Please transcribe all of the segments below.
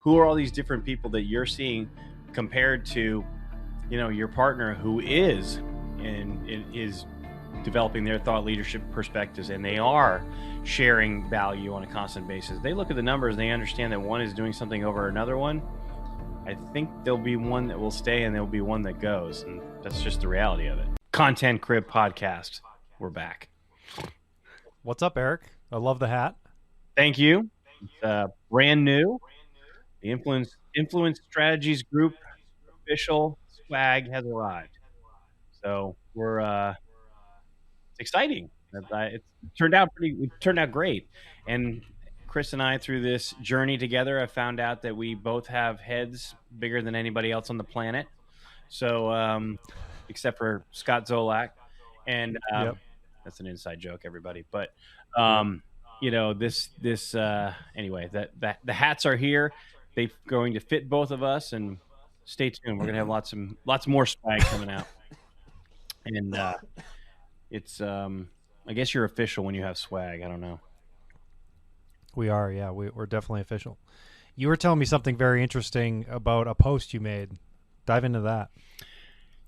who are all these different people that you're seeing compared to, your partner who is developing their thought leadership perspectives, and they are sharing value on a constant basis. They look at the numbers and they understand that one is doing something over another one. I think there'll be one that will stay and there'll be one that goes, and that's just the reality of it. Content Crib Podcast, we're back. What's up, Eric? I love the hat. Thank you. It's brand new. The Influence Strategies Group official swag has arrived. So it's exciting. It turned out great. And Chris and I, through this journey together, have found out that we both have heads bigger than anybody else on the planet. So, except for Scott Zolak, and that's an inside joke, everybody. But anyway, that the hats are here. They're going to fit both of us, and stay tuned. We're gonna have lots more swag coming out, and it's I guess you're official when you have swag. I don't know. We are, yeah. We're definitely official. You were telling me something very interesting about a post you made. Dive into that.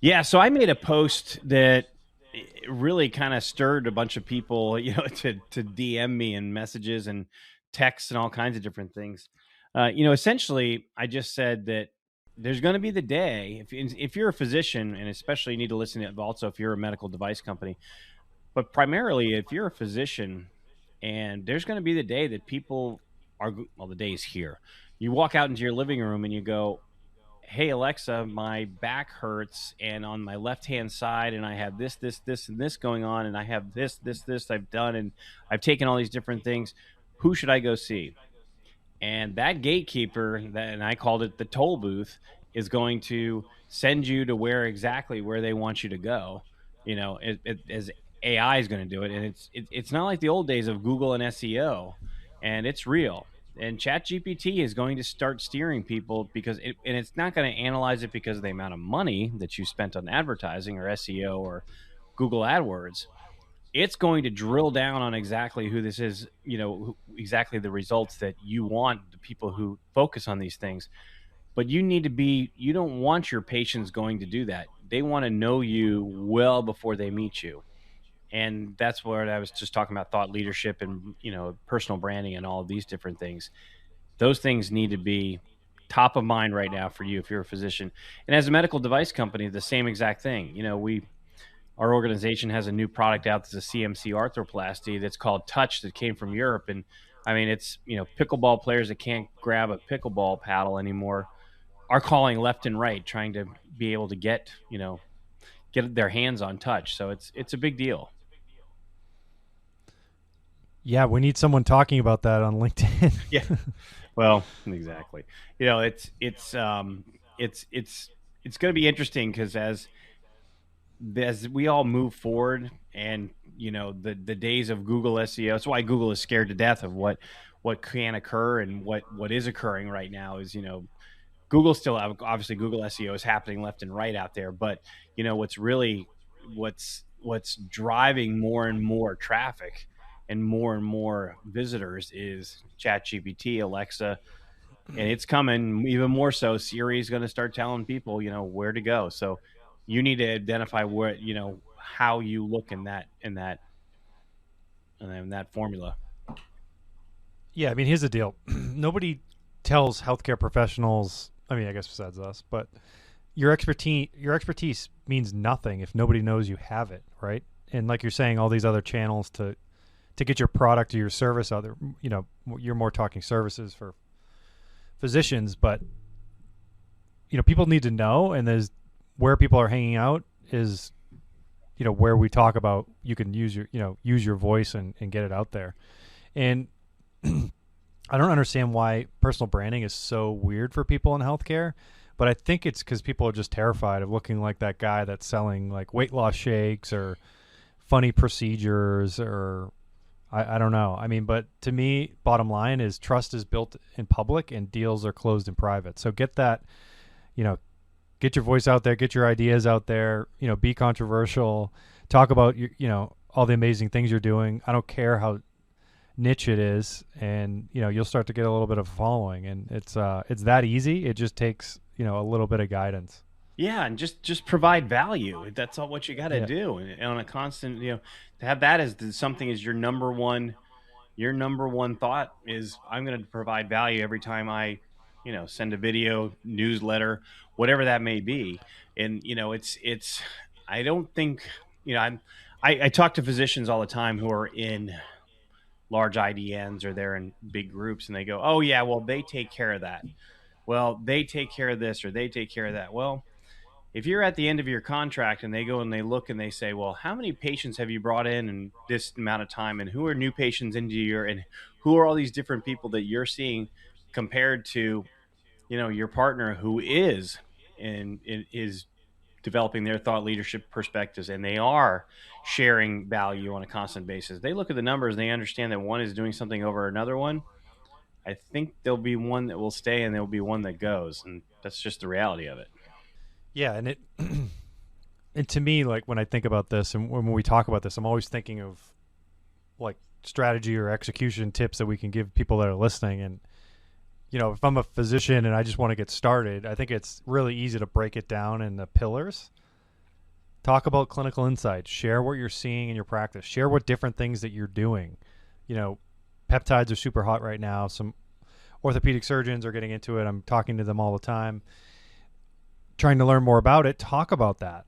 Yeah, so I made a post that really kind of stirred a bunch of people, to DM me and messages and texts and all kinds of different things. Essentially, I just said that there's going to be the day, if you're a physician, and especially you need to listen to it also if you're a medical device company, but primarily if you're a physician, and there's going to be the day that people are, well, the day is here. You walk out into your living room and you go, hey, Alexa, my back hurts, and on my left-hand side, and I have this, and this going on, and I have this I've done, and I've taken all these different things. Who should I go see? And that gatekeeper, and I called it the toll booth, is going to send you to exactly where they want you to go. As AI is going to do it, and it's not like the old days of Google and SEO, and it's real. And ChatGPT is going to start steering people because it's not going to analyze it because of the amount of money that you spent on advertising or SEO or Google AdWords. It's going to drill down on exactly who this is, exactly the results that you want, the people who focus on these things. But you don't want your patients going to do that. They want to know you well before they meet you. And that's what I was just talking about, thought leadership and, personal branding and all of these different things. Those things need to be top of mind right now for you if you're a physician. And as a medical device company, the same exact thing. Our organization has a new product out that's a CMC arthroplasty that's called Touch, that came from Europe. And I mean, it's, pickleball players that can't grab a pickleball paddle anymore are calling left and right, trying to be able to get their hands on Touch. So it's a big deal. Yeah, we need someone talking about that on LinkedIn. Yeah, well, exactly. It's going to be interesting because as we all move forward, and the days of Google SEO. That's why Google is scared to death of what can occur and what is occurring right now. Is Google still obviously Google SEO is happening left and right out there, but what's driving more and more traffic and more visitors is ChatGPT, Alexa, and it's coming even more so. Siri is going to start telling people, where to go. So you need to identify where, how you look in that formula. Yeah, I mean, here's the deal. Nobody tells healthcare professionals, I mean, I guess besides us, but your expertise means nothing if nobody knows you have it, right? And like you're saying, all these other channels to get your product or your service out there, you're more talking services for physicians, but people need to know, and there's where people are hanging out is where we talk about you can use your voice and get it out there. And I don't understand why personal branding is so weird for people in healthcare, but I think it's because people are just terrified of looking like that guy that's selling like weight loss shakes or funny procedures, or I don't know. I mean, but to me, bottom line is trust is built in public and deals are closed in private. So get that, get your voice out there, get your ideas out there, be controversial, talk about all the amazing things you're doing. I don't care how niche it is, and you'll start to get a little bit of a following, and it's that easy. It just takes a little bit of guidance. Yeah, and just provide value. That's all what you got to Yeah. do, and on a constant, to have that as something as your number one thought is I'm going to provide value every time I, send a video, newsletter, whatever that may be. And it's I don't think I talk to physicians all the time who are in large IDNs or they're in big groups, and they go, oh yeah, well they take care of that. Well, they take care of this or they take care of that. Well, if you're at the end of your contract and they go and they look and they say, well, how many patients have you brought in this amount of time, and who are new patients into your, and who are all these different people that you're seeing compared to, your partner who is developing their thought leadership perspectives, and they are sharing value on a constant basis. They look at the numbers and they understand that one is doing something over another one. I think there'll be one that will stay and there'll be one that goes. And that's just the reality of it. Yeah, and it and to me, like when I think about this and when we talk about this, I'm always thinking of like strategy or execution tips that we can give people that are listening. And if I'm a physician and I just want to get started, I think it's really easy to break it down in the pillars. Talk about clinical insights, share what you're seeing in your practice, share what different things that you're doing. Peptides are super hot right now. Some orthopedic surgeons are getting into it. I'm talking to them all the time, trying to learn more about it. Talk about that.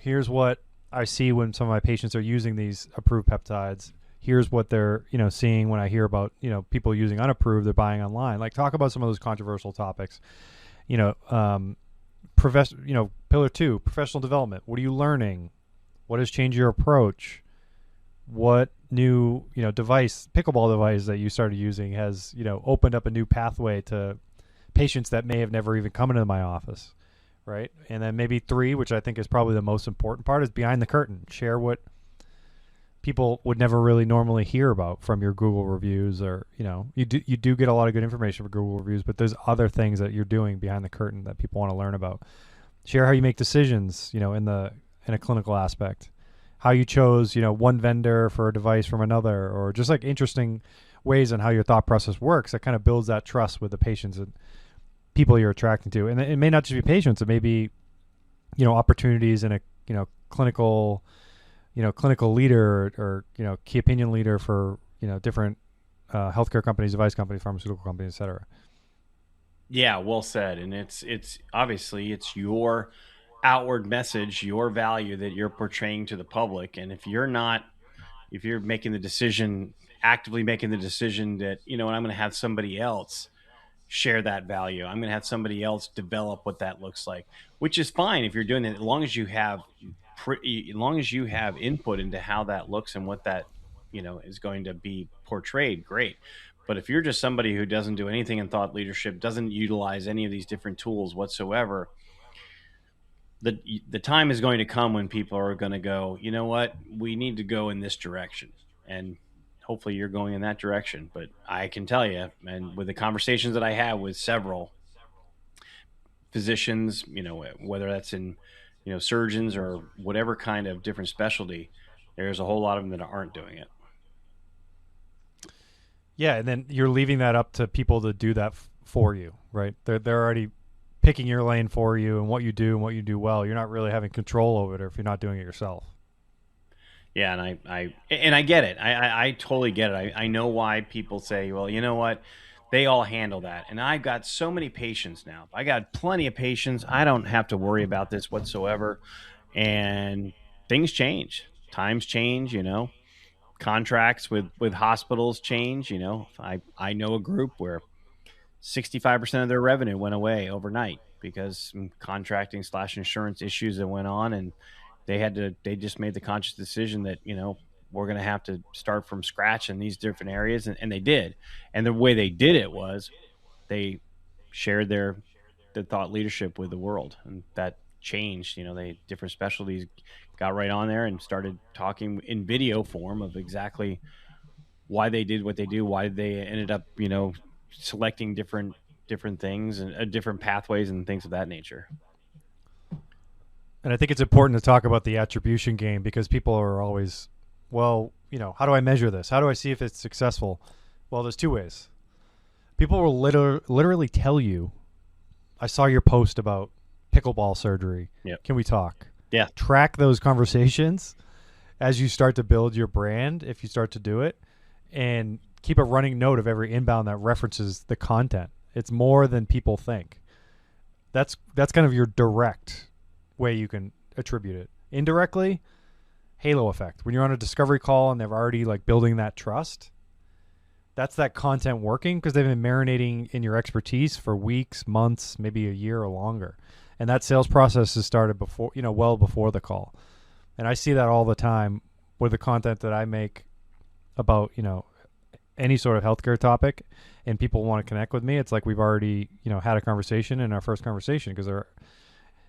Here's what I see when some of my patients are using these approved peptides. Here's what they're, seeing when I hear about, people using unapproved, they're buying online. Like, talk about some of those controversial topics. Pillar 2, professional development. What are you learning? What has changed your approach? What new, device, pickleball device that you started using has, opened up a new pathway to patients that may have never even come into my office, right? And then maybe 3, which I think is probably the most important part, is behind the curtain. Share what people would never really normally hear about from your Google reviews, or you do get a lot of good information for Google reviews, but there's other things that you're doing behind the curtain that people want to learn about. Share how you make decisions, in a clinical aspect, how you chose one vendor for a device from another, or just like interesting ways on how your thought process works. That kind of builds that trust with the patients and people you're attracting to. And it may not just be patients, it may be opportunities in a clinical leader, or key opinion leader for different healthcare companies, device companies, pharmaceutical companies, etc. Yeah, well said. And it's obviously it's your outward message, your value that you're portraying to the public. And if you're making the decision, actively making the decision that, and I'm going to have somebody else share that value, I'm going to have somebody else develop what that looks like, which is fine if you're doing it, as long as you have input into how that looks and what that is going to be portrayed, great. But if you're just somebody who doesn't do anything in thought leadership, doesn't utilize any of these different tools whatsoever, the time is going to come when people are going to go, you know what, we need to go in this direction. And hopefully you're going in that direction. But I can tell you, and with the conversations that I have with several physicians, whether that's in, surgeons or whatever kind of different specialty, there's a whole lot of them that aren't doing it. Yeah, and then you're leaving that up to people to do that for you, right? They're already picking your lane for you and what you do well. You're not really having control over it, or if you're not doing it yourself. Yeah, and I get it. I totally get it. I know why people say, well, you know what, they all handle that. And I've got so many patients now. I got plenty of patients. I don't have to worry about this whatsoever. And things change. Times change, contracts with hospitals change. I know a group where 65% of their revenue went away overnight because some contracting / insurance issues that went on, and they just made the conscious decision that we're going to have to start from scratch in these different areas, and they did. And the way they did it was they shared their thought leadership with the world, and that changed. They different specialties got right on there and started talking in video form of exactly why they did what they do, why they ended up selecting different things and different pathways and things of that nature. And I think it's important to talk about the attribution game, because people are always, well, how do I measure this? How do I see if it's successful? Well, there's two ways. People will literally tell you, I saw your post about pickleball surgery. Yep. Can we talk? Yeah. Track those conversations as you start to build your brand, if you start to do it, and keep a running note of every inbound that references the content. It's more than people think. That's kind of your direct way you can attribute it. Indirectly, halo effect. When you're on a discovery call and they're already like building that trust, that's that content working because they've been marinating in your expertise for weeks, months, maybe a year or longer. And that sales process has started before, well before the call. And I see that all the time with the content that I make about, any sort of healthcare topic, and people want to connect with me. It's like we've already, had a conversation in our first conversation because they're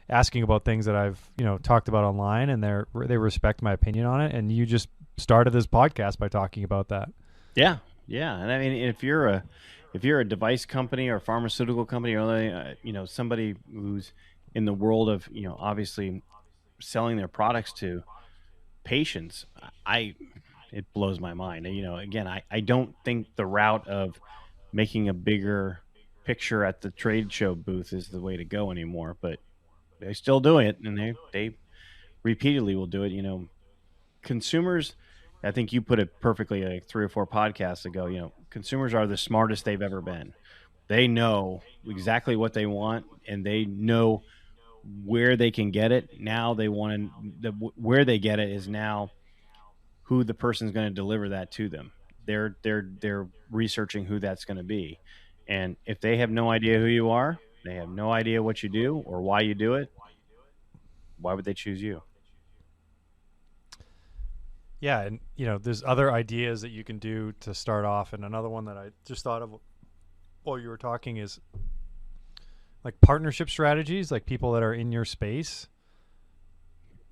asking about things that I've, talked about online, and they respect my opinion on it. And you just started this podcast by talking about that. Yeah. Yeah. And I mean, if you're a device company or pharmaceutical company, or, somebody who's in the world of, obviously selling their products to patients, it blows my mind. Again, I don't think the route of making a bigger picture at the trade show booth is the way to go anymore, but they still do it, and they repeatedly will do it. Consumers, I think you put it perfectly like 3 or 4 podcasts ago, consumers are the smartest they've ever been. They know exactly what they want, and they know where they can get it. Now they want where they get it is now who the person's going to deliver that to them. They're researching who that's going to be. And if they have no idea who you are, they have no idea what you do or why you do it, why would they choose you? Yeah, and there's other ideas that you can do to start off, and another one that I just thought of while you were talking is like partnership strategies, like people that are in your space.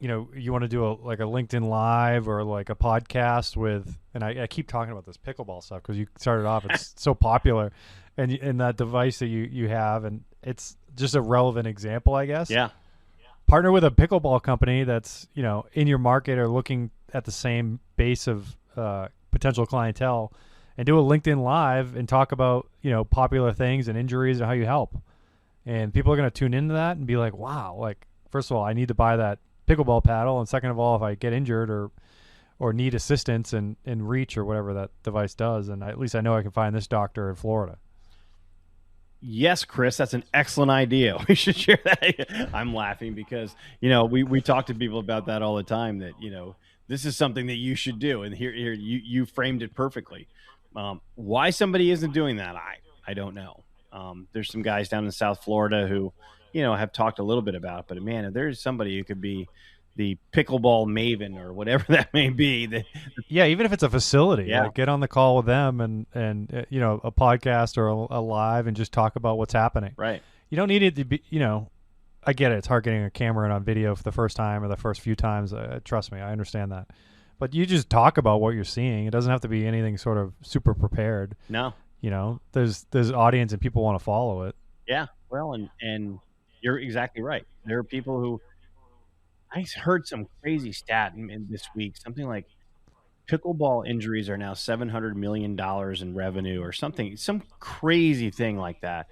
You want to do a LinkedIn Live or like a podcast with, and I keep talking about this pickleball stuff because you started off, it's so popular, and that device that you have, and it's just a relevant example, I guess. Yeah. Partner with a pickleball company that's, in your market or looking at the same base of potential clientele, and do a LinkedIn Live and talk about, popular things and injuries and how you help. And people are going to tune into that and be like, wow, like, first of all, I need to buy that pickleball paddle. And second of all, if I get injured or need assistance in reach or whatever that device does, and at least I know I can find this doctor in Florida. Yes, Chris, that's an excellent idea. We should share that. I'm laughing because, we talk to people about that all the time, that, this is something that you should do. And here you framed it perfectly. Why somebody isn't doing that, I don't know. There's some guys down in South Florida who, have talked a little bit about it, but man, if there's somebody who could be the pickleball maven or whatever that may be. Yeah, even if it's a facility, Yeah. like get on the call with them and a podcast or a live and just talk about what's happening. Right. You don't need it to be, I get it. It's hard getting a camera in on video for the first time or the first few times. Trust me, I understand that. But you just talk about what you're seeing. It doesn't have to be anything sort of super prepared. No. There's audience and people want to follow it. Yeah. Well, and you're exactly right. There are people who, I heard some crazy stat in this week, something like pickleball injuries are now $700 million in revenue or something, some crazy thing like that.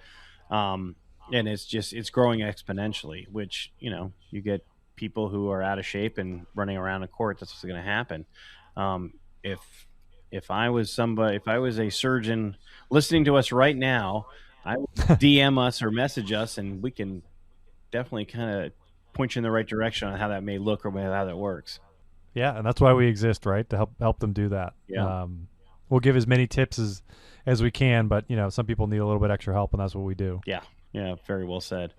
And it's growing exponentially, which, you get people who are out of shape and running around a court. That's what's going to happen. If I was a surgeon listening to us right now, I would DM us or message us, and we can definitely kind of point you in the right direction on how that may look or how that works. Yeah, and that's why we exist, right? To help them do that. Yeah. We'll give as many tips as we can, but some people need a little bit extra help, and that's what we do. Yeah. Yeah. Very well said.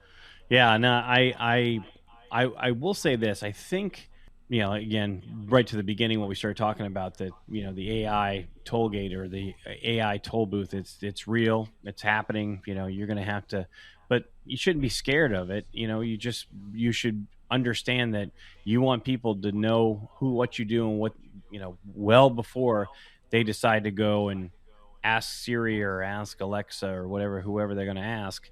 Yeah. No, I will say this. I think, again, right to the beginning when we started talking about the AI toll gate or the AI toll booth, it's real, it's happening. You're going to have to, but you shouldn't be scared of it. You should understand that you want people to know what you do and what, well before they decide to go and ask Siri or ask Alexa or whoever they're going to ask.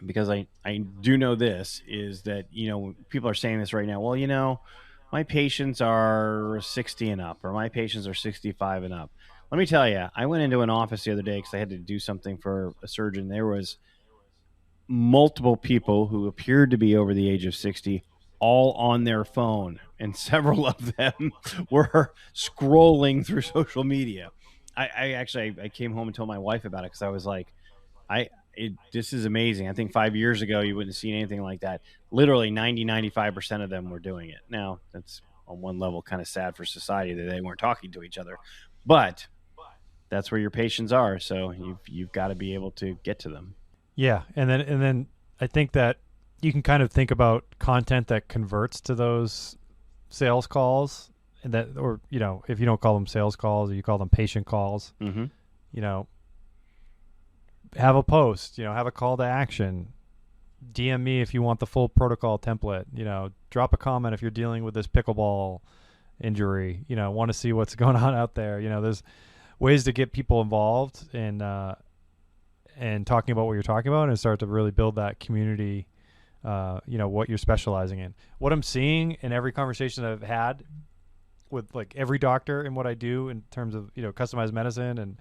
Because I do know this is that, people are saying this right now. Well, my patients are 60 and up, or my patients are 65 and up. Let me tell you, I went into an office the other day because I had to do something for a surgeon. There was multiple people who appeared to be over the age of 60, all on their phone, and several of them were scrolling through social media. I came home and told my wife about it because I was like, this is amazing. I think 5 years ago you wouldn't have seen anything like that. Literally 95% of them were doing it. Now that's on one level kind of sad for society that they weren't talking to each other, but that's where your patients are. So you've got to be able to get to them. Yeah, and then I think that you can kind of think about content that converts to those sales calls, and that, or if you don't call them sales calls, or you call them patient calls, Mm-hmm. Have a post, have a call to action. DM me if you want the full protocol template. Drop a comment if you're dealing with this pickleball injury. Want to see what's going on out there. There's ways to get people involved and talking about what you're talking about, and start to really build that community. What you're specializing in. What I'm seeing in every conversation that I've had with like every doctor and what I do in terms of customized medicine and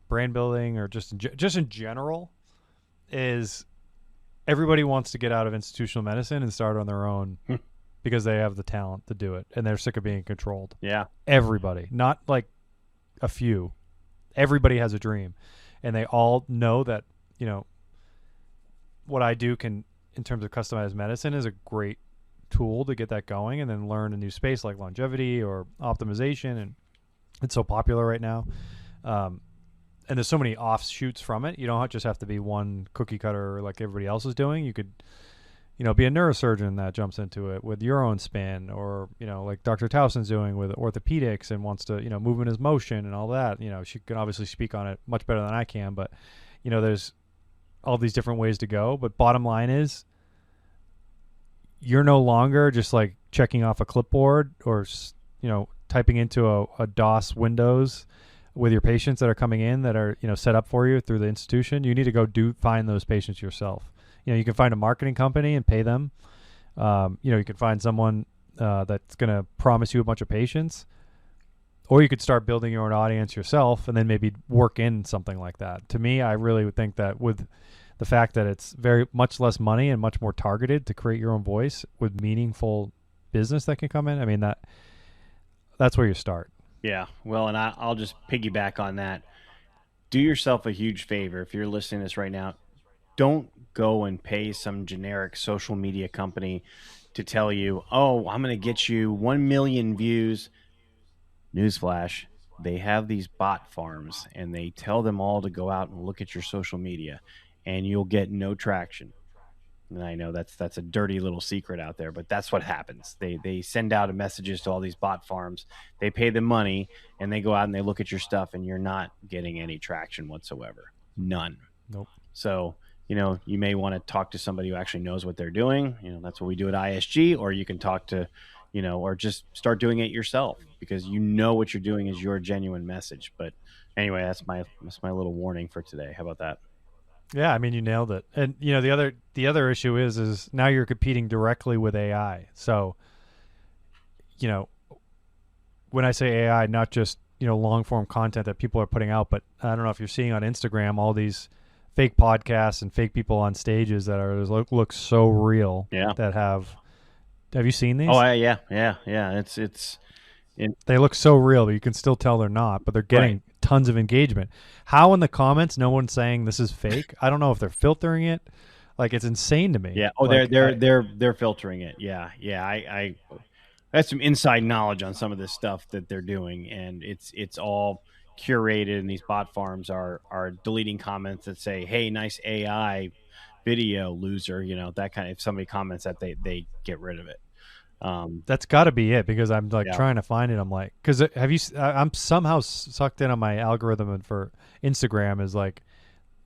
brand building, or just in general, is everybody wants to get out of institutional medicine and start on their own because they have the talent to do it and they're sick of being controlled. Yeah. Everybody, not like a few. Everybody has a dream, and they all know that what I do can, in terms of customized medicine, is a great tool to get that going, and then learn a new space like longevity or optimization, and it's so popular right now. And there's so many offshoots from it. You don't just have to be one cookie cutter like everybody else is doing. You could, be a neurosurgeon that jumps into it with your own spin, or, like Dr. Towson's doing with orthopedics and wants to, movement is motion and all that. She can obviously speak on it much better than I can, but, there's all these different ways to go. But bottom line is, you're no longer just like checking off a clipboard or, typing into a DOS Windows with your patients that are coming in that are, set up for you through the institution. You need to go find those patients yourself. You can find a marketing company and pay them. You can find someone that's going to promise you a bunch of patients, or you could start building your own audience yourself and then maybe work in something like that. To me, I really would think that with the fact that it's very much less money and much more targeted to create your own voice with meaningful business that can come in, I mean, that's where you start. Yeah, well, and I'll just piggyback on that. Do yourself a huge favor if you're listening to this right now. Don't go and pay some generic social media company to tell you, oh, I'm going to get you 1 million views. Newsflash, they have these bot farms, and they tell them all to go out and look at your social media, and you'll get no traction. And I know that's a dirty little secret out there, but that's what happens. They send out messages to all these bot farms. They pay them money, and they go out and they look at your stuff, and you're not getting any traction whatsoever. None. Nope. So, you may want to talk to somebody who actually knows what they're doing. That's what we do at ISG, or you can talk to, or just start doing it yourself, because what you're doing is your genuine message. But anyway, that's my little warning for today. How about that? Yeah, I mean, you nailed it. And the other issue is now you're competing directly with AI. So, when I say AI, not just long form content that people are putting out, but I don't know if you're seeing on Instagram all these fake podcasts and fake people on stages that look so real. Yeah. That have you seen these? Oh yeah. They look so real, but you can still tell they're not. But they're getting tons of engagement. How in the comments no one's saying this is fake? I don't know if they're filtering it. Like, it's insane to me. Yeah. Oh, like, they're filtering it. Yeah. I have some inside knowledge on some of this stuff that they're doing, and it's all curated. And these bot farms are deleting comments that say, "Hey, nice AI video, loser." That kind of. If somebody comments that, they get rid of it. That's got to be it, because I'm trying to find it. I'm like, because I'm somehow sucked in on my algorithm for Instagram is like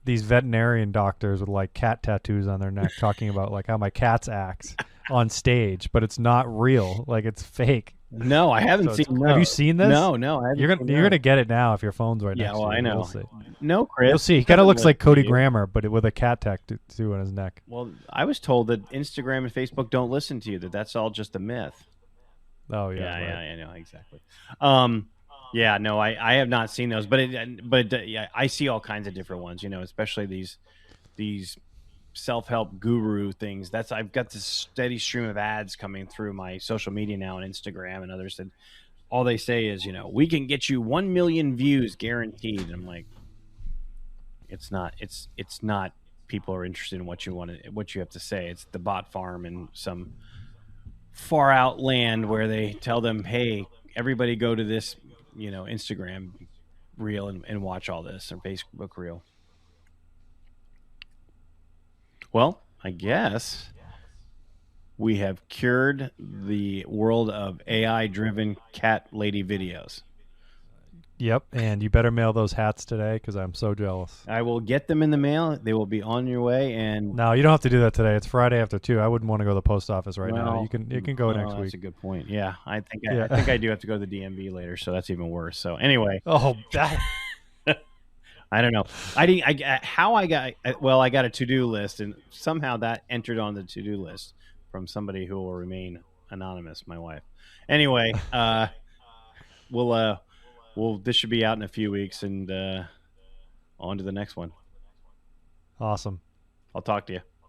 these veterinarian doctors with like cat tattoos on their neck talking about like how my cats act on stage, but it's not real. Like, it's fake. No, I haven't seen. Have you seen this? No, I haven't. You're gonna get it now if your phone's right next to you. Yeah, well, I know. You'll see. No, Chris. You'll see. He kind of looks like Cody Grammer, but with a cat tattoo on his neck. Well, I was told that Instagram and Facebook don't listen to you. That's all just a myth. Oh yeah, Yeah, yeah, right. I know exactly. Um, yeah, no, I have not seen those, but yeah, I see all kinds of different ones. Especially these self-help guru things. I've got this steady stream of ads coming through my social media now on Instagram and others, and all they say is, we can get you 1 million views guaranteed. And I'm like, it's not. It's not. People are interested in what you have to say. It's the bot farm in some far out land where they tell them, hey, everybody go to this, Instagram reel and watch all this, or Facebook reel. Well, I guess we have cured the world of AI driven cat lady videos. Yep, and you better mail those hats today because I'm so jealous. I will get them in the mail. They will be on your way. And No, you don't have to do that today. It's Friday after 2. I wouldn't want to go to the post office right now. well, You can go next that's week. a good point. Yeah, I think Yeah. I do have to go to the DMV later, so that's even worse. So anyway, Oh, that. I don't know. I didn't. How I got. Well, I got a to-do list, and somehow that entered on the to-do list from somebody who will remain anonymous. My wife. Anyway, we'll this should be out in a few weeks, and on to the next one. Awesome. I'll talk to you.